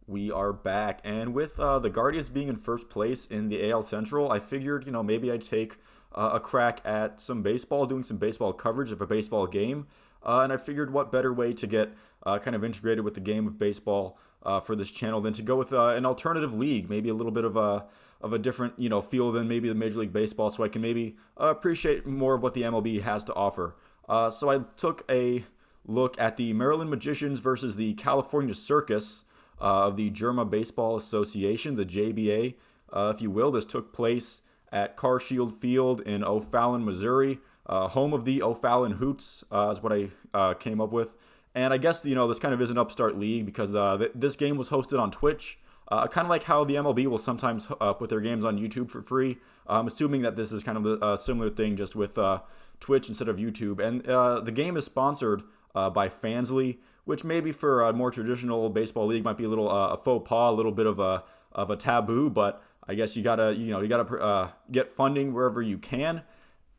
We are back, and with the Guardians being in first place in the AL Central, I figured maybe I'd take a crack at some baseball, doing some baseball coverage of a baseball game, and I figured what better way to get kind of integrated with the game of baseball for this channel than to go with an alternative league, maybe a little bit of a different feel than maybe the Major League Baseball, so I can maybe appreciate more of what the MLB has to offer. So I took a look at the Maryland Magicians versus the California Circus of the Jerma Baseball Association, the JBA, if you will. This took place at Carshield Field in O'Fallon, Missouri, home of the O'Fallon Hoots, is what I came up with. And I guess this kind of is an upstart league because this game was hosted on Twitch, kind of like how the MLB will sometimes put their games on YouTube for free. I'm assuming that this is kind of a similar thing, just with Twitch instead of YouTube. And the game is sponsored by Fansly, which maybe for a more traditional baseball league might be a little a faux pas, a little bit of a taboo. But I guess you gotta get funding wherever you can.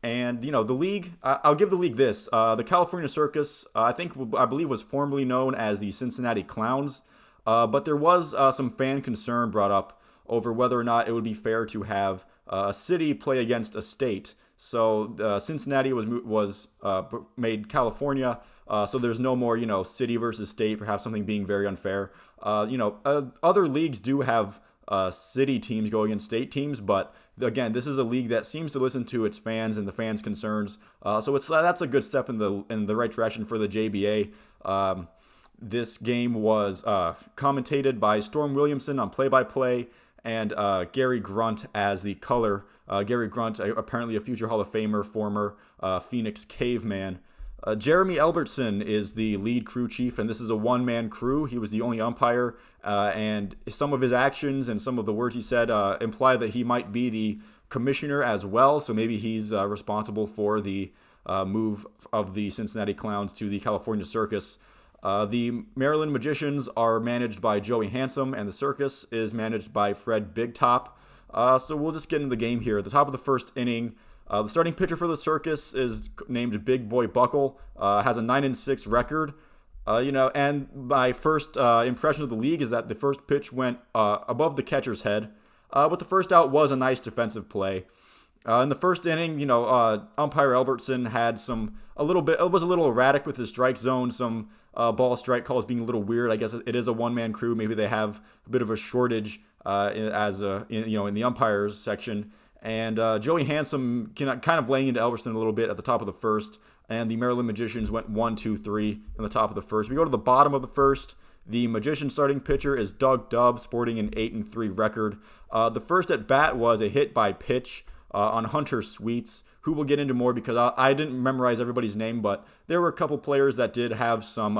And the league, I'll give the league this: the California Circus, I believe was formerly known as the Cincinnati Clowns, but there was some fan concern brought up over whether or not it would be fair to have a city play against a state. So Cincinnati was made California, so there's no more city versus state, perhaps something being very unfair. Other leagues do have city teams go against state teams, but again, this is a league that seems to listen to its fans and the fans' concerns. So that's a good step in the right direction for the JBA. This game was commentated by Storm Williamson on play-by-play and Gary Grunt as the color. Gary Grunt, apparently a future Hall of Famer, former Phoenix Caveman. Jeremy Albertson is the lead crew chief, and this is a one-man crew. He was the only umpire, and some of his actions and some of the words he said imply that he might be the commissioner as well, so maybe he's responsible for the move of the Cincinnati Clowns to the California Circus. The Maryland Magicians are managed by Joey Handsome, and the Circus is managed by Fred Bigtop. So we'll just get into the game here. At the top of the first inning, the starting pitcher for the Circus is named Big Boy Buckle, has a 9-6 record. And my first impression of the league is that the first pitch went above the catcher's head, but the first out was a nice defensive play. In the first inning, umpire Albertson had was a little erratic with his strike zone, some ball strike calls being a little weird. I guess it is a one-man crew. Maybe they have a bit of a shortage in the umpires section. And Joey Handsome kind of laying into Albertson a little bit at the top of the first. And the Maryland Magicians went 1-2-3 in the top of the first. We go to the bottom of the first. The Magician starting pitcher is Doug Dove, sporting an 8-3 record. The first at bat was a hit by pitch on Hunter Sweets, who we'll get into more because I didn't memorize everybody's name, but there were a couple players that did have some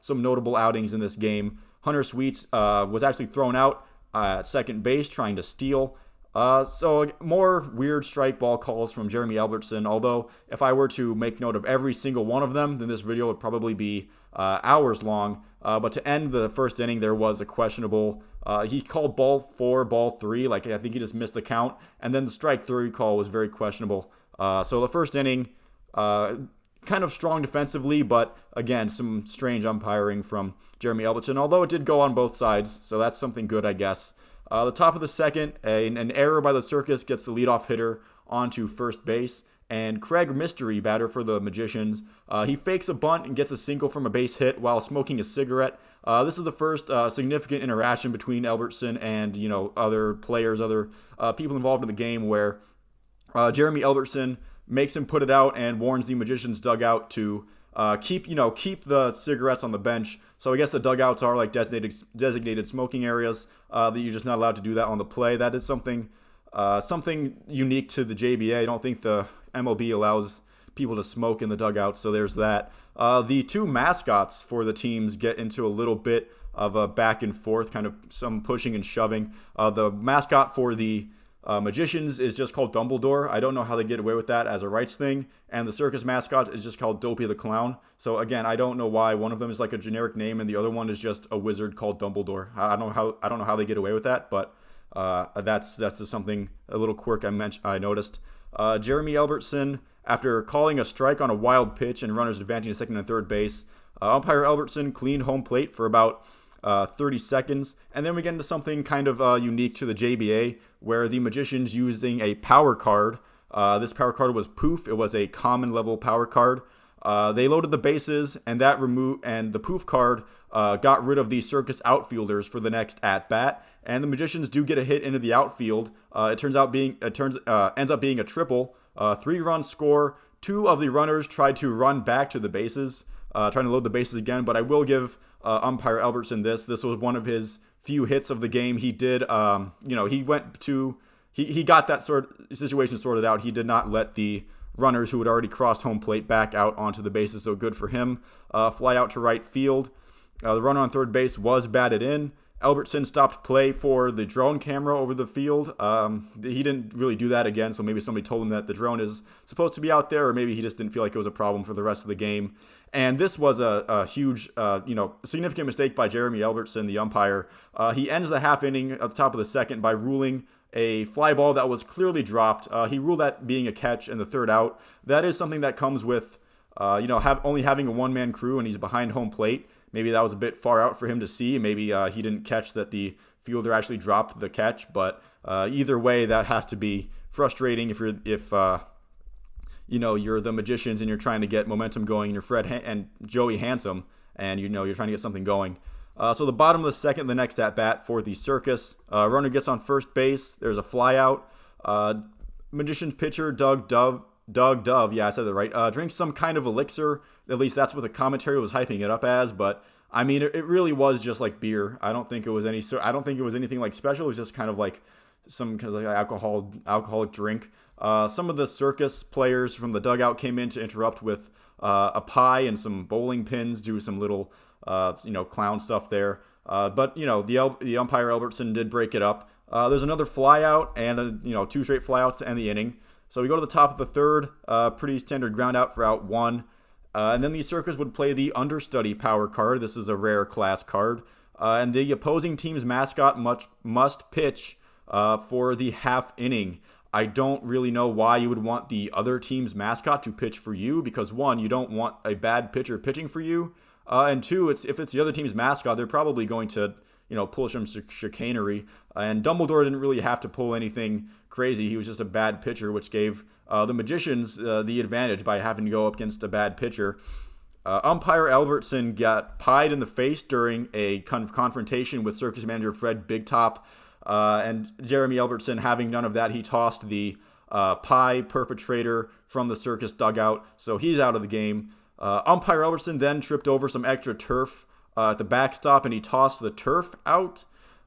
notable outings in this game. Hunter Sweets was actually thrown out at second base trying to steal. So more weird strike ball calls from Jeremy Albertson, although if I were to make note of every single one of them, then this video would probably be hours long. But to end the first inning, there was a questionable. He called ball 4, ball 3, like I think he just missed the count, and then the strike 3 call was very questionable. So the first inning, kind of strong defensively, but again, some strange umpiring from Jeremy Albertson, although it did go on both sides, so that's something good, I guess. The top of the second, an error by the Circus gets the leadoff hitter onto first base, and Craig Mystery, batter for the Magicians, he fakes a bunt and gets a single from a base hit while smoking a cigarette. This is the first significant interaction between Albertson and other players, other people involved in the game, where Jeremy Albertson makes him put it out and warns the Magicians dugout to keep the cigarettes on the bench. So I guess the dugouts are like designated smoking areas, that you're just not allowed to do that on the play. That is something unique to the JBA. I don't think the MLB allows people to smoke in the dugout, so there's that. The two mascots for the teams get into a little bit of a back and forth, kind of some pushing and shoving. The mascot for the Magicians is just called Dumbledore. I don't know how they get away with that as a rights thing. And the Circus mascot is just called Dopey the Clown. So again, I don't know why one of them is like a generic name and the other one is just a wizard called Dumbledore. I don't know how they get away with that, but that's just something, a little quirk I noticed. Jeremy Albertson, after calling a strike on a wild pitch and runners advancing to second and third base, umpire Albertson cleaned home plate for about 30 seconds. And then we get into something kind of unique to the JBA, where the Magicians using a power card. This power card was Poof. It was a common level power card. They loaded the bases, and the Poof card got rid of the Circus outfielders for the next at bat. And the Magicians do get a hit into the outfield. It ends up being a triple, 3-run score. 2 of the runners tried to run back to the bases, trying to load the bases again. But I will give umpire Albertson this. This was one of his few hits of the game. He did, he got that sort of situation sorted out. He did not let the runners who had already crossed home plate back out onto the bases, so good for him. Fly out to right field. The runner on third base was batted in. Albertson stopped play for the drone camera over the field. He didn't really do that again, so maybe somebody told him that the drone is supposed to be out there, or maybe he just didn't feel like it was a problem for the rest of the game. And this was a huge, significant mistake by Jeremy Albertson, the umpire. He ends the half inning at the top of the second by ruling a fly ball that was clearly dropped. He ruled that being a catch and the third out. That is something that comes with, only having a one-man crew and he's behind home plate. Maybe that was a bit far out for him to see. Maybe he didn't catch that the fielder actually dropped the catch. But either way, that has to be frustrating if you're the Magicians and you're trying to get momentum going. And you're Fred and Joey Handsome, and you're trying to get something going. So the bottom of the second, the next at bat for the Circus. Runner gets on first base. There's a fly out. Magicians pitcher Doug Dove, yeah, I said that right, drinks some kind of elixir. At least that's what the commentary was hyping it up as. But I mean, it really was just like beer. I don't think it was anything like special. It was just kind of like some kind of like alcoholic drink. Some of the Circus players from the dugout came in to interrupt with a pie and some bowling pins, do some little clown stuff there. But the umpire Albertson did break it up. There's another fly out and 2 straight flyouts to end the inning. So we go to the top of the third, pretty standard ground out for out 1. And then the Circus would play the understudy power card. This is a rare class card. And the opposing team's mascot must pitch for the half inning. I don't really know why you would want the other team's mascot to pitch for you, because 1, you don't want a bad pitcher pitching for you. And 2, if it's the other team's mascot, they're probably going to pull some chicanery. And Dumbledore didn't really have to pull anything crazy. He was just a bad pitcher, which gave the Magicians the advantage by having to go up against a bad pitcher. Umpire Albertson got pied in the face during a confrontation with Circus manager Fred Bigtop. And Jeremy Albertson, having none of that, he tossed the pie perpetrator from the Circus dugout. So he's out of the game. Umpire Albertson then tripped over some extra turf at the backstop, and he tossed the turf out.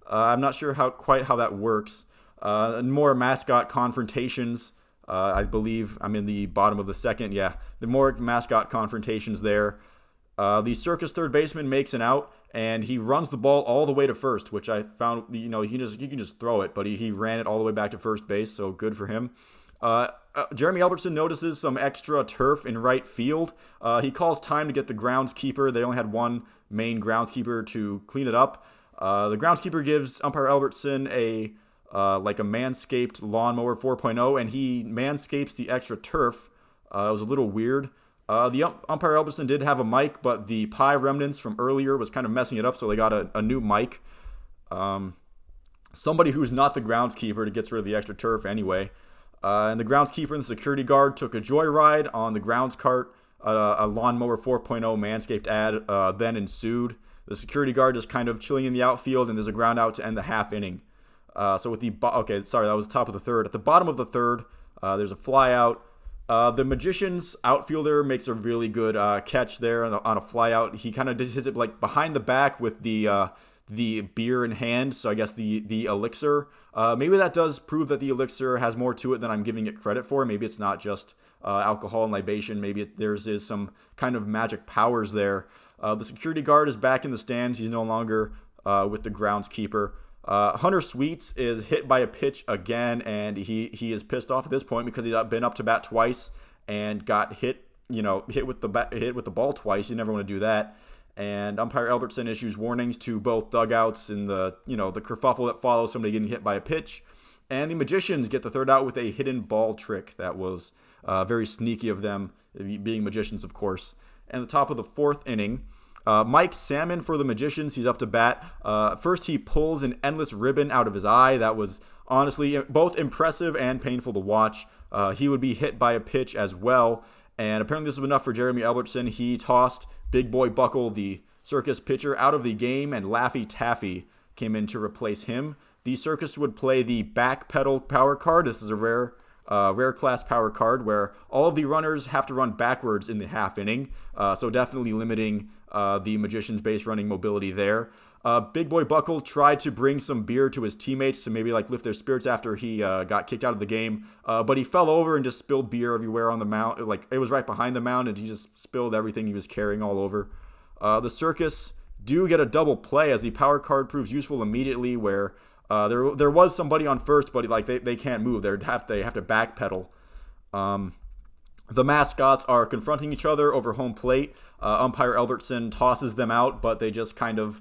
I'm not sure how that works. More mascot confrontations. I believe I'm in the bottom of the second. Yeah, the more mascot confrontations there. The Circus third baseman makes an out, and he runs the ball all the way to first, which I found, you can just throw it, but he ran it all the way back to first base, so good for him. Jeremy Albertson notices some extra turf in right field. He calls time to get the groundskeeper. They only had one main groundskeeper to clean it up. The groundskeeper gives umpire Albertson a Manscaped lawnmower 4.0, and he manscapes the extra turf. It was a little weird. The umpire Albertson did have a mic, but the pie remnants from earlier was kind of messing it up, so they got a new mic. Somebody who's not the groundskeeper gets rid of the extra turf anyway. And the groundskeeper and the security guard took a joyride on the grounds cart. A lawnmower 4.0 Manscaped ad then ensued. The security guard just kind of chilling in the outfield, and there's a ground out to end the half inning. That was the top of the third. At the bottom of the third, there's a fly out. The Magicians outfielder makes a really good catch there on a fly out. He kind of hits it like behind the back with the beer in hand, so I guess the elixir. Maybe that does prove that the elixir has more to it than I'm giving it credit for. Maybe it's not just alcohol and libation. Maybe there's some kind of magic powers there. The security guard is back in the stands. He's no longer with the groundskeeper. Hunter Sweets is hit by a pitch again, and he is pissed off at this point because he's been up to bat twice and got hit with the ball twice. You never want to do that. And umpire Albertson issues warnings to both dugouts in the kerfuffle that follows somebody getting hit by a pitch. And the Magicians get the third out with a hidden ball trick that was very sneaky of them, being Magicians, of course. And the top of the fourth inning, Mike Salmon for the Magicians, he's up to bat. First, he pulls an endless ribbon out of his eye. That was honestly both impressive and painful to watch. He would be hit by a pitch as well. And apparently this was enough for Jeremy Albertson. He tossed Big Boy Buckle, the Circus pitcher, out of the game, and Laffy Taffy came in to replace him. The Circus would play the back pedal power card. This is a rare class power card where all of the runners have to run backwards in the half inning. So definitely limiting the Magician's base running mobility there. Big Boy Buckle tried to bring some beer to his teammates to maybe like lift their spirits after he got kicked out of the game. But he fell over and just spilled beer everywhere on the mound. Like it was right behind the mound, and he just spilled everything he was carrying all over. The Circus do get a double play as the power card proves useful immediately, where there was somebody on first, but like they can't move. They have to backpedal. The mascots are confronting each other over home plate. Umpire Albertson tosses them out, but they just kind of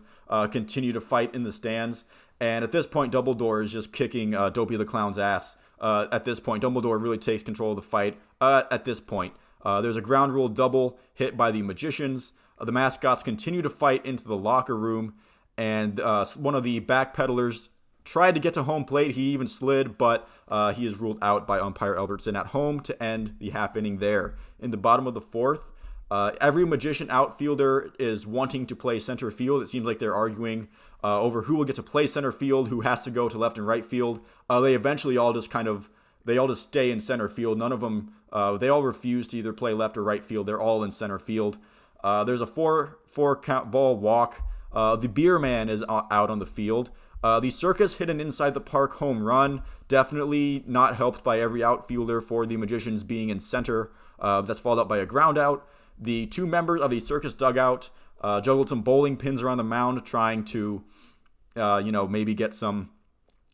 continue to fight in the stands. And at this point, Dumbledore is just kicking Dopey the Clown's ass. At this point, Dumbledore really takes control of the fight. At this point, there's a ground rule double hit by the Magicians. The mascots continue to fight into the locker room, and one of the backpedalers tried to get to home plate. He even slid, but he is ruled out by umpire Albertson at home to end the half inning there. In the bottom of the fourth, every Magician outfielder is wanting to play center field. It seems like they're arguing over who will get to play center field, who has to go to left and right field. They eventually all just stay in center field. None of them, they all refuse to either play left or right field. They're all in center field. There's a four count ball walk. The Beer Man is out on the field. The Circus hit an inside the park home run. Definitely not helped by every outfielder for the Magicians being in center. That's followed up by a ground out. The two members of the Circus dugout juggled some bowling pins around the mound, trying to, maybe get some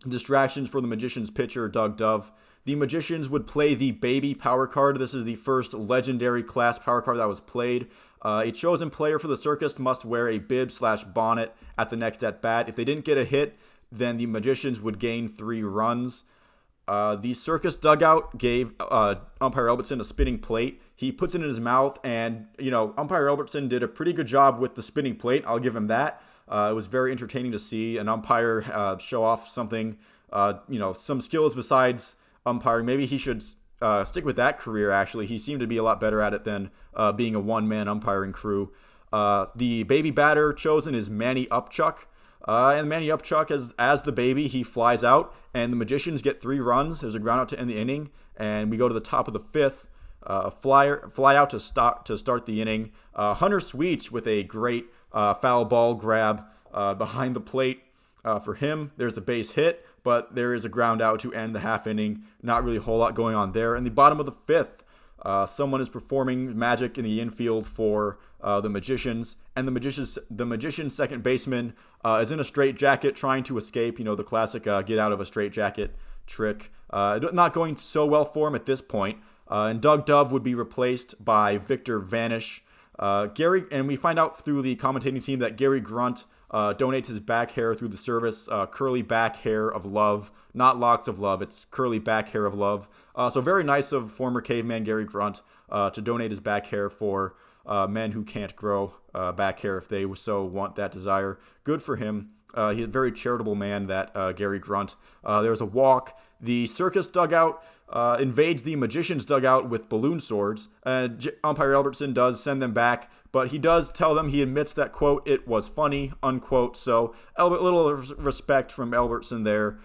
distractions for the Magicians pitcher, Doug Dove. The Magicians would play the Baby Power Card. This is the first legendary class power card that was played. A chosen player for the Circus must wear a bib/bonnet at the next at-bat. If they didn't get a hit, then the Magicians would gain 3 runs. The Circus dugout gave umpire Albertson a spinning plate. He puts it in his mouth, and, umpire Albertson did a pretty good job with the spinning plate. I'll give him that. It was very entertaining to see an umpire show off something, some skills besides umpiring. Maybe he should stick with that career, actually. He seemed to be a lot better at it than being a one-man umpiring crew. The baby batter chosen is Manny Upchuck. And Manny Upchuck, as the baby, he flies out, and the Magicians get 3 runs. There's a ground out to end the inning, and we go to the top of the 5th. Fly out to start the inning. Hunter Sweets with a great foul ball grab behind the plate for him. There's a base hit, but there is a ground out to end the half inning. Not really a whole lot going on there. In the bottom of the 5th, someone is performing magic in the infield for the Magicians, and the Magician's second baseman is in a straitjacket trying to escape. The classic get out of a straitjacket trick. Not going so well for him at this point. And Doug Dove would be replaced by Victor Vanish. And we find out through the commentating team that Gary Grunt donates his back hair through the service, curly back hair of love, not locks of love. It's curly back hair of love. So very nice of former caveman Gary Grunt to donate his back hair for men who can't grow back hair if they so want that desire. Good for him. He's a very charitable man, that Gary Grunt. There's a walk. The Circus dugout invades the Magician's dugout with balloon swords. Umpire Albertson does send them back, but he does tell them, he admits that, quote, it was funny, unquote. So a little respect from Albertson there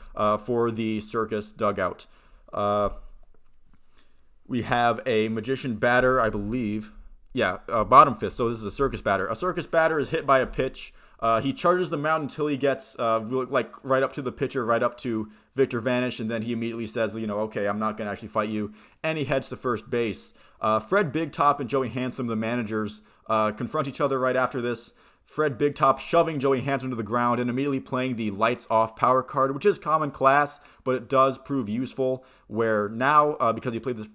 for the Circus dugout. We have a Magician batter, I believe. Bottom 5th. So this is a Circus batter. A Circus batter is hit by a pitch. He charges the mound until he gets right up to the pitcher, right up to Victor Vanish, and then he immediately says, okay, I'm not going to actually fight you, and he heads to first base. Fred Big Top and Joey Handsome, the managers, confront each other right after this. Fred Big Top shoving Joey Handsome to the ground and immediately playing the lights off power card, which is common class, but it does prove useful, where now, because he played this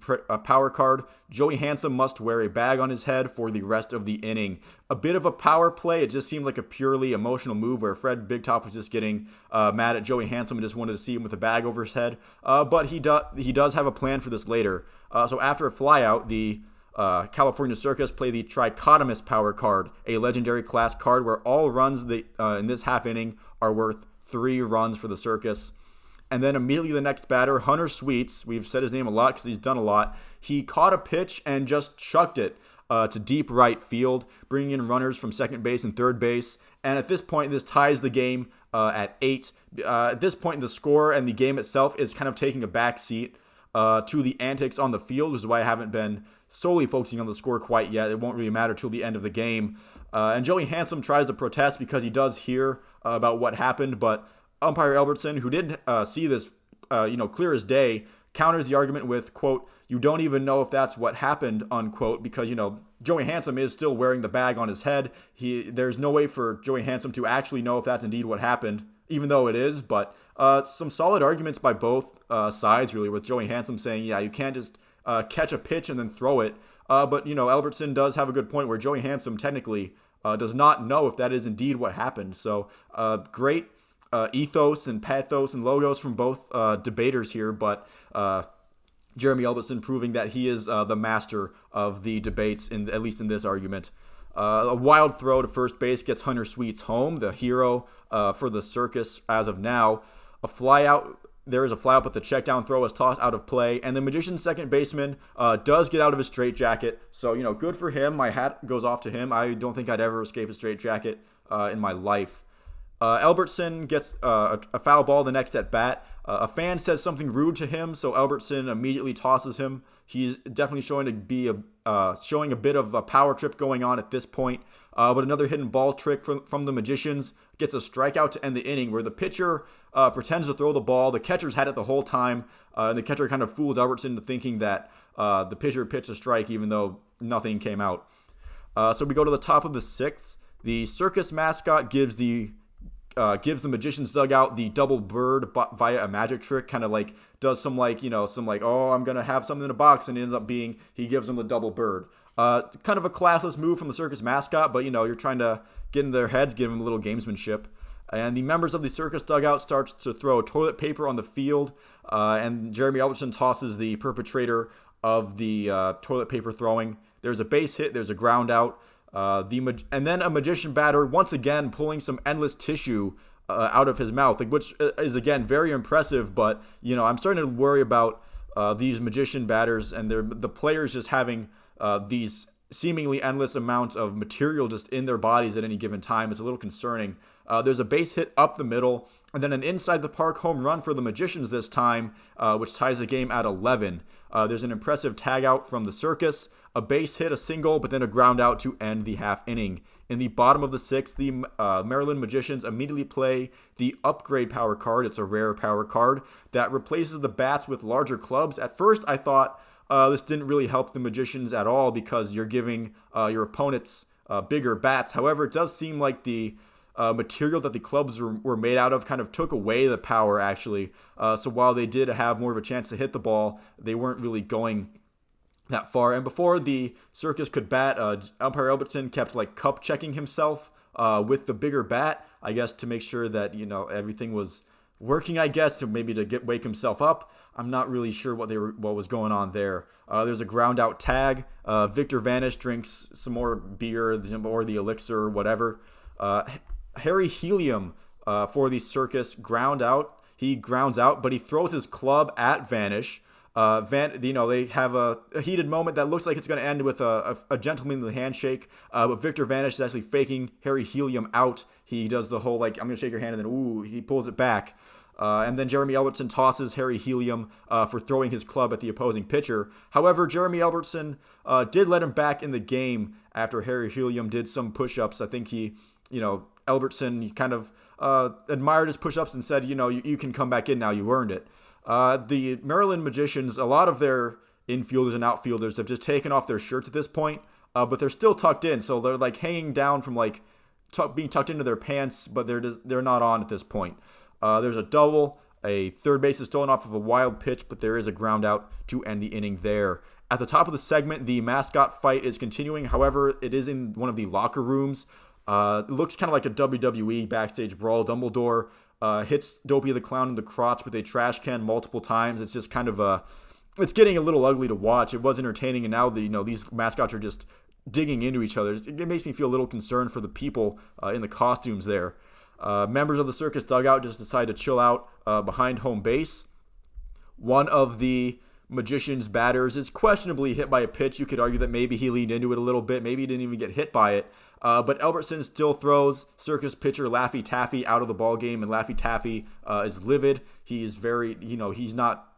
power card, Joey Handsome must wear a bag on his head for the rest of the inning. A bit of a power play. It just seemed like a purely emotional move where Fred Big Top was just getting mad at Joey Handsome and just wanted to see him with a bag over his head. But he does have a plan for this later. So after a flyout, the California Circus play the Trichotomous Power card, a legendary class card where all runs in this half inning are worth 3 runs for the Circus. And then immediately the next batter, Hunter Sweets, we've said his name a lot because he's done a lot. He caught a pitch and just chucked it to deep right field, bringing in runners from second base and third base. And at this point, this ties the game at 8. At this point, the score and the game itself is kind of taking a back seat to the antics on the field, which is why I haven't been solely focusing on the score quite yet. It won't really matter till the end of the game. And Joey Handsome tries to protest because he does hear about what happened, but umpire Albertson, who did see this, clear as day, counters the argument with, quote, "You don't even know if that's what happened," unquote, because, Joey Handsome is still wearing the bag on his head. There's no way for Joey Handsome to actually know if that's indeed what happened, even though it is, but some solid arguments by both sides, really, with Joey Handsome saying, yeah, you can't just catch a pitch and then throw it. But, Albertson does have a good point where Joey Handsome technically does not know if that is indeed what happened. So great ethos and pathos and logos from both debaters here, but Jeremy Albertson proving that he is the master of the debates, at least in this argument. A wild throw to first base gets Hunter Sweets home, the hero for the Circus as of now. There is a fly out, but the check down throw is tossed out of play, and the Magician's second baseman does get out of his straitjacket. So, good for him. My hat goes off to him. I don't think I'd ever escape a straitjacket in my life. Albertson gets a foul ball the next at bat. A fan says something rude to him, so Albertson immediately tosses him. He's definitely showing a bit of a power trip going on at this point. But another hidden ball trick from the Magicians gets a strikeout to end the inning, where the pitcher pretends to throw the ball. The catcher's had it the whole time, and the catcher kind of fools Albertson into thinking that the pitcher pitched a strike, even though nothing came out. So we go to the top of the 6th. The Circus mascot gives the Magician's dugout the double bird via a magic trick, kind of like does some oh, I'm going to have something in a box, and it ends up being he gives them the double bird. Kind of a classless move from the Circus mascot, but, you're trying to get in their heads, give them a little gamesmanship. And the members of the Circus dugout starts to throw toilet paper on the field, and Jeremy Albertson tosses the perpetrator of the toilet paper throwing. There's a base hit, there's a ground out. And then a Magician batter once again pulling some endless tissue out of his mouth, which is again very impressive. But I'm starting to worry about these Magician batters and the players just having these seemingly endless amounts of material just in their bodies at any given time. It's a little concerning. There's a base hit up the middle, and then an inside the park home run for the Magicians this time, which ties the game at 11. There's an impressive tag out from the Circus, a base hit, a single, but then a ground out to end the half inning. In the bottom of the 6th, the Maryland Magicians immediately play the Upgrade Power card. It's a rare power card that replaces the bats with larger clubs. At first, I thought this didn't really help the Magicians at all because you're giving your opponents bigger bats. However, it does seem like the material that the clubs were made out of kind of took away the power, actually. So while they did have more of a chance to hit the ball, they weren't really going that far. And before the Circus could bat, umpire Albertson kept cup checking himself with the bigger bat, I guess, to make sure that everything was working, I guess, to wake himself up. I'm not really sure what was going on there. There's a ground out tag. Victor Vanish drinks some more beer or the elixir or whatever. Harry Helium for the Circus ground out. He grounds out, but he throws his club at Vanish. They have a heated moment that looks like it's going to end with a gentlemanly handshake. But Victor Vanish is actually faking Harry Helium out. He does the whole I'm going to shake your hand, and then he pulls it back. And then Jeremy Albertson tosses Harry Helium for throwing his club at the opposing pitcher. However, Jeremy Albertson did let him back in the game after Harry Helium did some push-ups. I think Albertson kind of admired his push-ups and said, you can come back in now. You earned it. The Maryland Magicians, a lot of their infielders and outfielders have just taken off their shirts at this point, but they're still tucked in. So they're hanging down from being tucked into their pants, but they're not on at this point. There's a double. A third base is stolen off of a wild pitch, but there is a ground out to end the inning there. At the top of the segment, the mascot fight is continuing. However, it is in one of the locker rooms. It looks kind of like a WWE backstage brawl. Dumbledore hits Dopey the Clown in the crotch with a trash can multiple times. It's just kind of it's getting a little ugly to watch. It was entertaining, and now these mascots are just digging into each other. It makes me feel a little concerned for the people in the costumes there. Members of the circus dugout just decide to chill out behind home base. One of the magician's batters is questionably hit by a pitch. You could argue that maybe he leaned into it a little bit. Maybe he didn't even get hit by it. But Albertson still throws circus pitcher Laffy Taffy out of the ball game, and Laffy Taffy is livid. He is very, he's not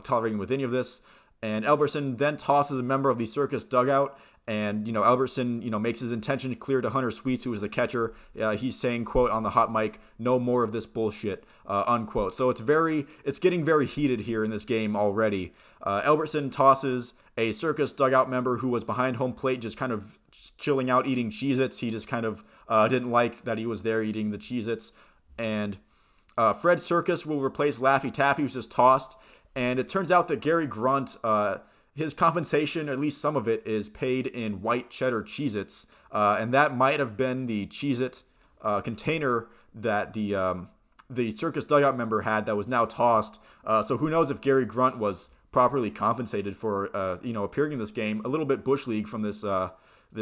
tolerating with any of this. And Albertson then tosses a member of the circus dugout. And, Albertson, makes his intention clear to Hunter Sweets, who is the catcher. He's saying, quote, on the hot mic, "No more of this bullshit," unquote. So it's getting very heated here in this game already. Albertson tosses a circus dugout member who was behind home plate, just kind of chilling out, eating Cheez-Its. He just kind of didn't like that he was there eating the Cheez-Its. And Fred Circus will replace Laffy Taffy, who's just tossed. And it turns out that Gary Grunt, his compensation, at least some of it, is paid in white cheddar Cheez-Its. And that might have been the Cheez-It container that the circus dugout member had that was now tossed. So who knows if Gary Grunt was properly compensated for appearing in this game. A little bit Bush League from this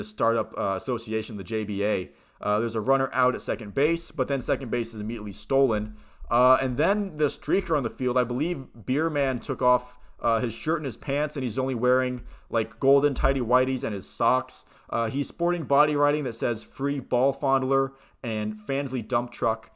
startup association, the JBA. There's a runner out at second base, but then second base is immediately stolen. And then the streaker on the field, I believe Beer Man took off his shirt and his pants, and he's only wearing like golden tidy whities and his socks. He's sporting body writing that says "Free Ball Fondler" and "Fansley Dump Truck."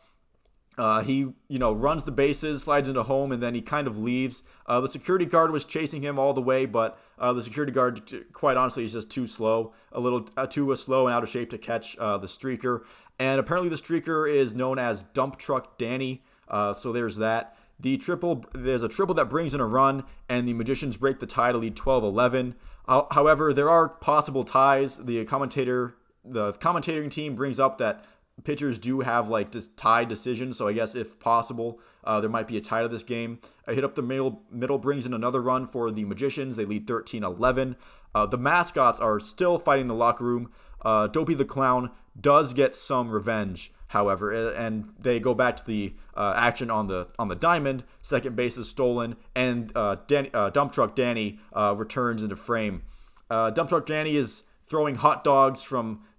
He runs the bases, slides into home, and then he kind of leaves. The security guard was chasing him all the way, but the security guard, quite honestly, is just too slow, a little too slow and out of shape to catch the streaker. And apparently the streaker is known as Dump Truck Danny. So there's that. There's a triple that brings in a run, and the Magicians break the tie to lead 12-11. However, there are possible ties. The commentating team brings up that pitchers do have just tie decisions, so I guess if possible, there might be a tie to this game. A hit up the middle brings in another run for the Magicians. They lead 13-11. The mascots are still fighting in the locker room. Dopey the Clown does get some revenge, however, and they go back to the action on the diamond. Second base is stolen, and Dump Truck Danny returns into frame. Dump Truck Danny is throwing hot dogs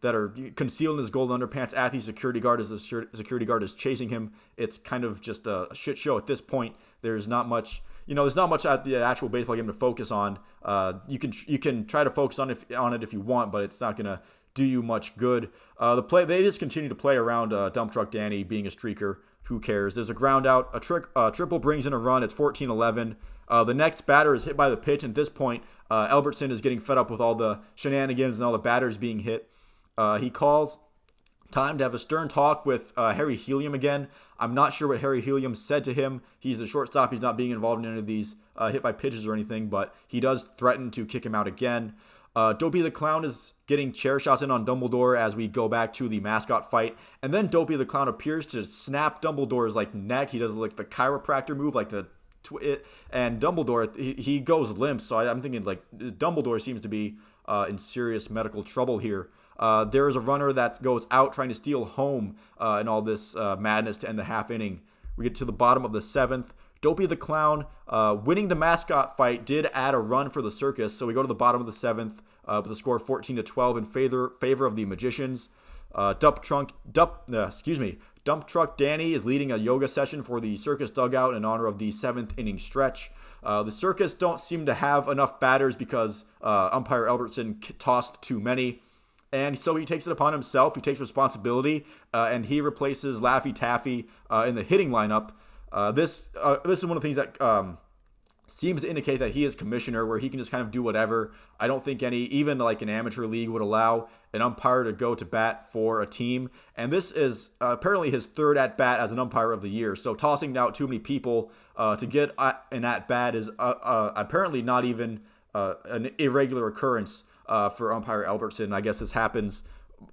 that are concealed in his gold underpants at the security guard as the security guard is chasing him. It's kind of just a shit show at this point. There's not much at the actual baseball game to focus on. You can try to focus on it if you want, but it's not gonna do you much good. They just continue to play around Dump Truck Danny being a streaker. Who cares? There's a ground out. A triple brings in a run. It's 14-11. The next batter is hit by the pitch, and at this point, Albertson is getting fed up with all the shenanigans and all the batters being hit. He calls time to have a stern talk with Harry Helium again. I'm not sure what Harry Helium said to him. He's a shortstop. He's not being involved in any of these hit by pitches or anything, but he does threaten to kick him out again. Dopey the Clown is getting chair shots in on Dumbledore as we go back to the mascot fight. And then Dopey the Clown appears to snap Dumbledore's neck. He does the chiropractor move, and Dumbledore, he goes limp. So I'm thinking Dumbledore seems to be in serious medical trouble here. There is a runner that goes out trying to steal home in all this madness to end the half inning. We get to the bottom of the seventh. Dopey the Clown winning the mascot fight did add a run for the circus. So we go to the bottom of the seventh with a score of 14-12 in favor of the Magicians. Dump Truck Danny is leading a yoga session for the circus dugout in honor of the 7th inning stretch. The circus don't seem to have enough batters because umpire Albertson tossed too many. And so he takes it upon himself. He takes responsibility, and he replaces Laffy Taffy in the hitting lineup. This is one of the things that seems to indicate that he is commissioner, where he can just kind of do whatever. I don't think even an amateur league would allow an umpire to go to bat for a team. And this is apparently his third at bat as an umpire of the year. So tossing out too many people to get an at bat is apparently not even an irregular occurrence for umpire Albertson. I guess this happens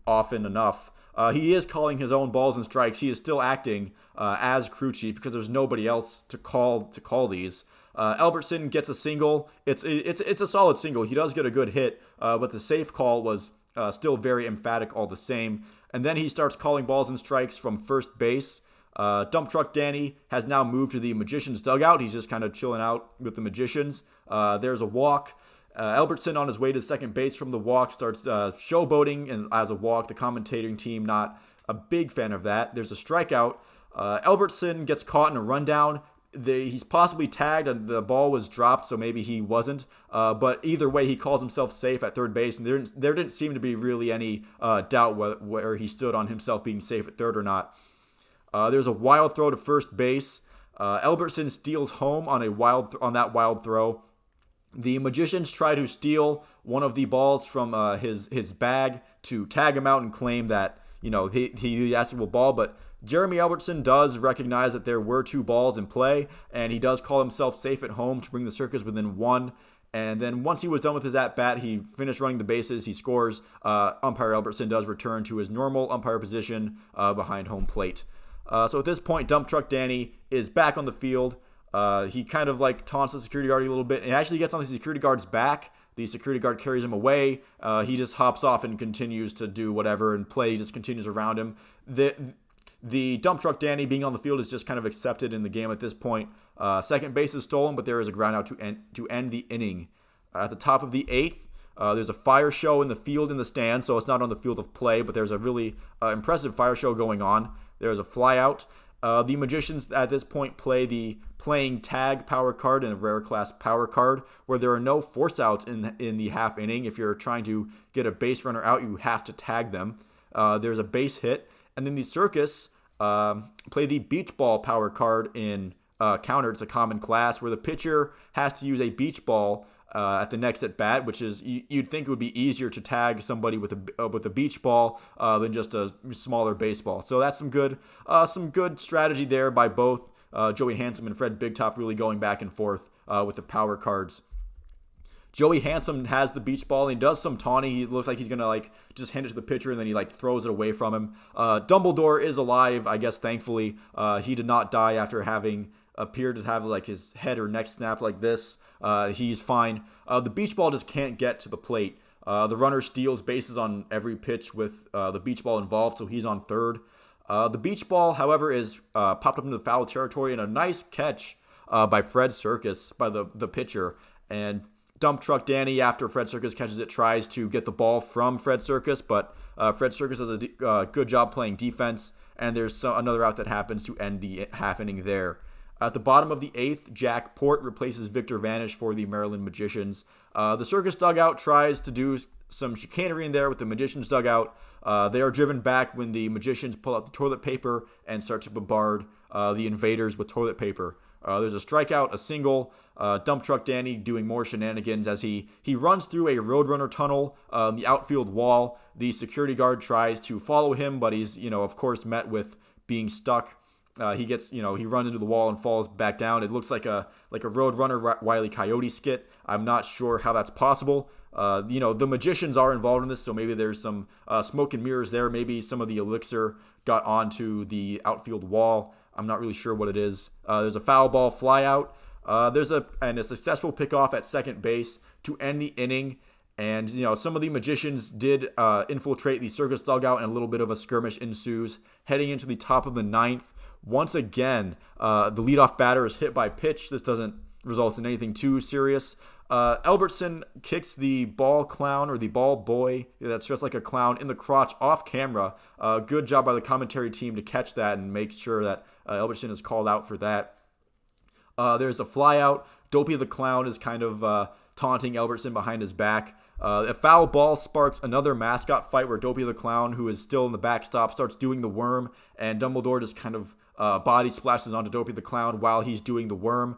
often enough. He is calling his own balls and strikes. He is still acting as crew chief because there's nobody else to call these. Albertson gets a single. It's a solid single. He does get a good hit, but the safe call was still very emphatic all the same. And then he starts calling balls and strikes from first base. Dump Truck Danny has now moved to the Magician's dugout. He's just kind of chilling out with the Magicians. There's a walk. Albertson on his way to second base from the walk starts showboating and as a walk. The commentating team not a big fan of that. There's a strikeout. Albertson gets caught in a rundown. He's possibly tagged and the ball was dropped, so maybe he wasn't. But either way, he calls himself safe at third base, and there didn't seem to be really any doubt where he stood on himself being safe at third or not. There's a wild throw to first base. Albertson steals home on that wild throw. The Magicians try to steal one of the balls from his bag to tag him out and claim that he the actual ball, but Jeremy Albertson does recognize that there were 2 balls in play, and he does call himself safe at home to bring the Circus within 1. And then once he was done with his at-bat, he finished running the bases. He scores. Umpire Albertson does return to his normal umpire position behind home plate. So at this point, Dump Truck Danny is back on the field. He kind of taunts the security guard a little bit and actually gets on the security guard's back. The security guard carries him away. He just hops off and continues to do whatever, and play just continues around him. The Dump Truck Danny being on the field is just kind of accepted in the game at this point. Second base is stolen, but there is a ground out to end the inning. At the top of the 8th, there's a fire show in the field in the stands, so it's not on the field of play, but there's a really impressive fire show going on. There's a flyout. The Magicians at this point play the playing tag power card and a rare class power card, where there are no force outs in the half inning. If you're trying to get a base runner out, you have to tag them. There's a base hit. And then the Circus play the beach ball power card in counter. It's a common class where the pitcher has to use a beach ball at the next at bat, which is you'd think it would be easier to tag somebody with a beach ball than just a smaller baseball. So that's some good strategy there by both Joey Handsome and Fred Big Top, really going back and forth with the power cards. Joey Handsome has the beach ball, and he does some taunting. He looks like he's going to just hand it to the pitcher, and then he throws it away from him. Dumbledore is alive, I guess, thankfully. He did not die after having appeared to have his head or neck snapped like this. He's fine. The beach ball just can't get to the plate. The runner steals bases on every pitch with the beach ball involved, so he's on third. The beach ball, however, is popped up into the foul territory, and a nice catch by Fred Circus, by the pitcher. And Dump Truck Danny, after Fred Circus catches it, tries to get the ball from Fred Circus, but Fred Circus does a good job playing defense, and there's another out that happens to end the half inning there. At the bottom of the 8th, Jack Port replaces Victor Vanish for the Maryland Magicians. The Circus dugout tries to do some chicanery in there with the Magicians dugout. They are driven back when the Magicians pull out the toilet paper and start to bombard the invaders with toilet paper. There's a strikeout, a single. Dump Truck Danny doing more shenanigans as he runs through a Roadrunner tunnel on the outfield wall. The security guard tries to follow him, but he's, of course, met with being stuck. He runs into the wall and falls back down. It looks like a Roadrunner Wile E. Coyote skit. I'm not sure how that's possible. The Magicians are involved in this, so maybe there's some smoke and mirrors there. Maybe some of the elixir got onto the outfield wall. I'm not really sure what it is. There's a foul ball fly out. There's a successful pickoff at second base to end the inning. And, some of the Magicians did infiltrate the Circus dugout, and a little bit of a skirmish ensues. Heading into the top of the 9th, once again, the leadoff batter is hit by pitch. This doesn't result in anything too serious. Albertson kicks the ball clown, or the ball boy that's dressed like a clown, in the crotch off camera. Good job by the commentary team to catch that and make sure that Albertson is called out for that. There's a fly out. Dopey the Clown is kind of taunting Albertson behind his back. A foul ball sparks another mascot fight where Dopey the Clown, who is still in the backstop, starts doing the worm, and Dumbledore just kind of body splashes onto Dopey the Clown while he's doing the worm.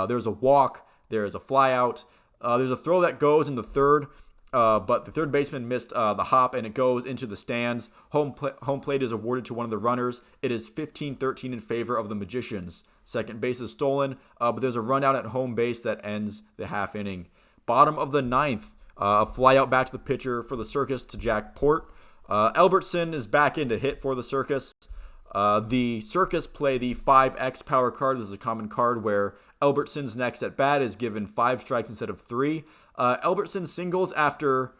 There's a walk. There's a fly out. There's a throw that goes into third, but the third baseman missed the hop, and it goes into the stands. Home plate is awarded to one of the runners. It is 15-13 in favor of the Magicians. Second base is stolen, but there's a run out at home base that ends the half inning. Bottom of the 9th, a fly out back to the pitcher for the Circus to Jack Port. Albertson is back in to hit for the Circus. The Circus play the 5X power card. This is a common card where Albertson's next at bat is given 5 strikes instead of 3. Albertson singles after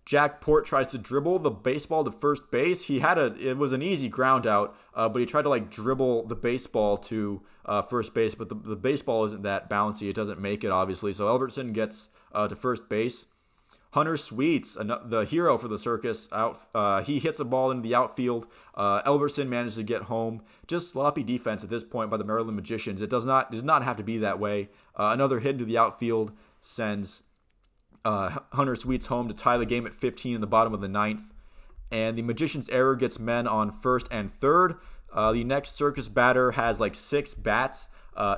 Jack Port tries to dribble the baseball to first base. It was an easy ground out, but he tried to like dribble the baseball to first base, but the baseball isn't that bouncy. It doesn't make it, obviously. So Albertson gets to first base. Hunter Sweets, the hero for the Circus, he hits the ball into the outfield. Albertson manages to get home. Just sloppy defense at this point by the Maryland Magicians. It did not have to be that way. Another hit into the outfield sends Hunter Sweets home to tie the game at 15 in the bottom of the ninth. And the Magician's error gets men on first and third. The next Circus batter has like 6 bats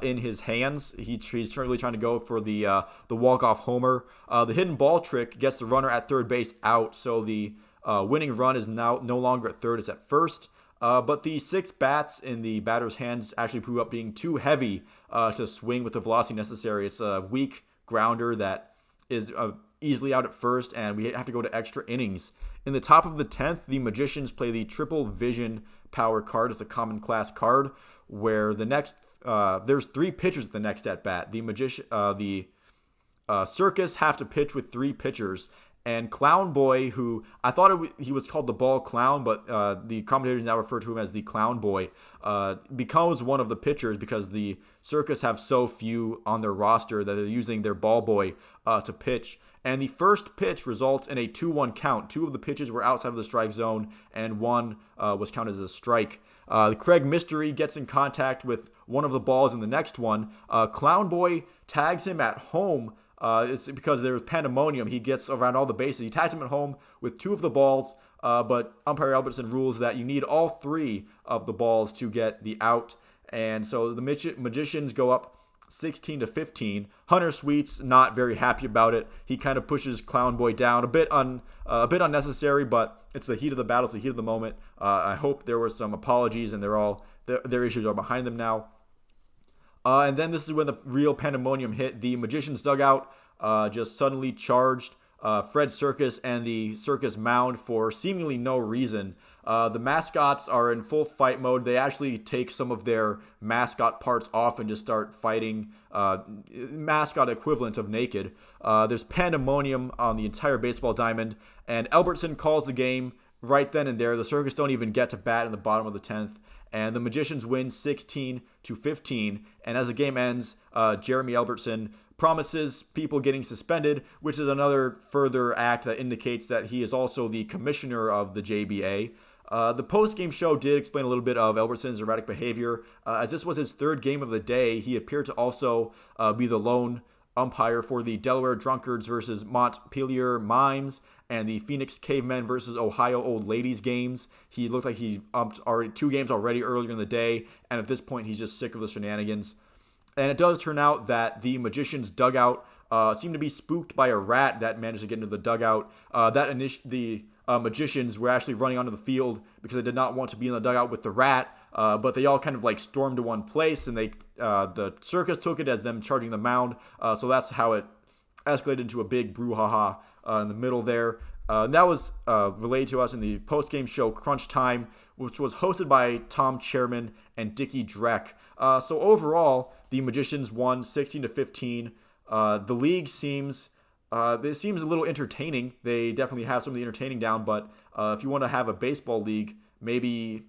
in his hands. He's really trying to go for the walk-off homer. The hidden ball trick gets the runner at third base out, so the winning run is now no longer at third, it's at first. But the 6 bats in the batter's hands actually prove up being too heavy to swing with the velocity necessary. It's a weak grounder that is easily out at first, and we have to go to extra innings. In the top of the 10th, the Magicians play the Triple Vision Power card. It's a common class card where there's 3 pitchers at the next at bat. The Circus have to pitch with 3 pitchers, and Clown Boy, who I thought he was called the Ball Clown, but the commentators now refer to him as the Clown Boy, becomes one of the pitchers because the Circus have so few on their roster that they're using their Ball Boy to pitch. And the first pitch results in a 2-1 count. 2 of the pitches were outside of the strike zone, and 1 was counted as a strike. Craig Mystery gets in contact with one of the balls in the next one. Clown Boy tags him at home. It's because there was pandemonium. He gets around all the bases. He tags him at home with 2 of the balls, but umpire Albertson rules that you need all 3 of the balls to get the out. And so the Magicians go up 16-15. Hunter Sweets not very happy about it. He kind of pushes Clown Boy down a bit unnecessary, but it's the heat of the battle, it's the heat of the moment. I hope there were some apologies and their issues are behind them now. And then this is when the real pandemonium hit. The Magicians dugout just suddenly charged Fred Circus and the Circus mound for seemingly no reason. The mascots are in full fight mode. They actually take some of their mascot parts off and just start fighting, mascot equivalent of naked. There's pandemonium on the entire baseball diamond, and Albertson calls the game right then and there. The Circus don't even get to bat in the bottom of the 10th. And the Magicians win 16-15. And as the game ends, Jeremy Albertson promises people getting suspended, which is another further act that indicates that he is also the commissioner of the JBA. The post-game show did explain a little bit of Albertson's erratic behavior. As this was his 3rd game of the day, he appeared to also be the lone umpire for the Delaware Drunkards versus Montpelier Mimes and the Phoenix Cavemen versus Ohio Old Ladies games. He looked like he umped already 2 games already earlier in the day, and at this point he's just sick of the shenanigans. And it does turn out that the Magicians' dugout seemed to be spooked by a rat that managed to get into the dugout. The Magicians were actually running onto the field because they did not want to be in the dugout with the rat, but they all kind of like stormed to one place, and the Circus took it as them charging the mound. So that's how it escalated into a big brouhaha in the middle there. And that was relayed to us in the post-game show Crunch Time, which was hosted by Tom Chairman and Dickie Dreck. So overall, the Magicians won 16-15. The league seems a little entertaining. They definitely have some of the entertaining down, but if you want to have a baseball league, maybe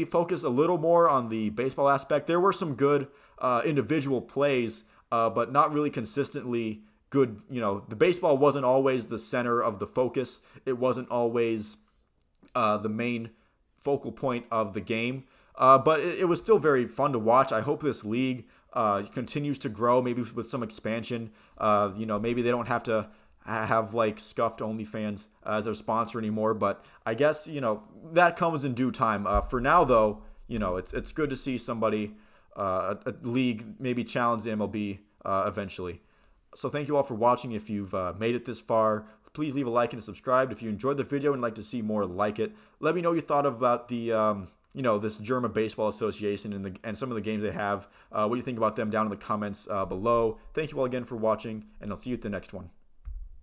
focus a little more on the baseball aspect. There were some good individual plays, but not really consistently good. The baseball wasn't always the center of the focus. It wasn't always the main focal point of the game. But it was still very fun to watch. I hope this league continues to grow, maybe with some expansion. Maybe they don't have to have like scuffed OnlyFans as their sponsor anymore. But I guess, that comes in due time. For now, though, it's good to see somebody, a league, maybe challenge the MLB eventually. So thank you all for watching. If you've made it this far, please leave a like and subscribe. If you enjoyed the video and like to see more like it, let me know what you thought about the this Jerma Baseball Association and some of the games they have. What do you think about them down in the comments below? Thank you all again for watching, and I'll see you at the next one.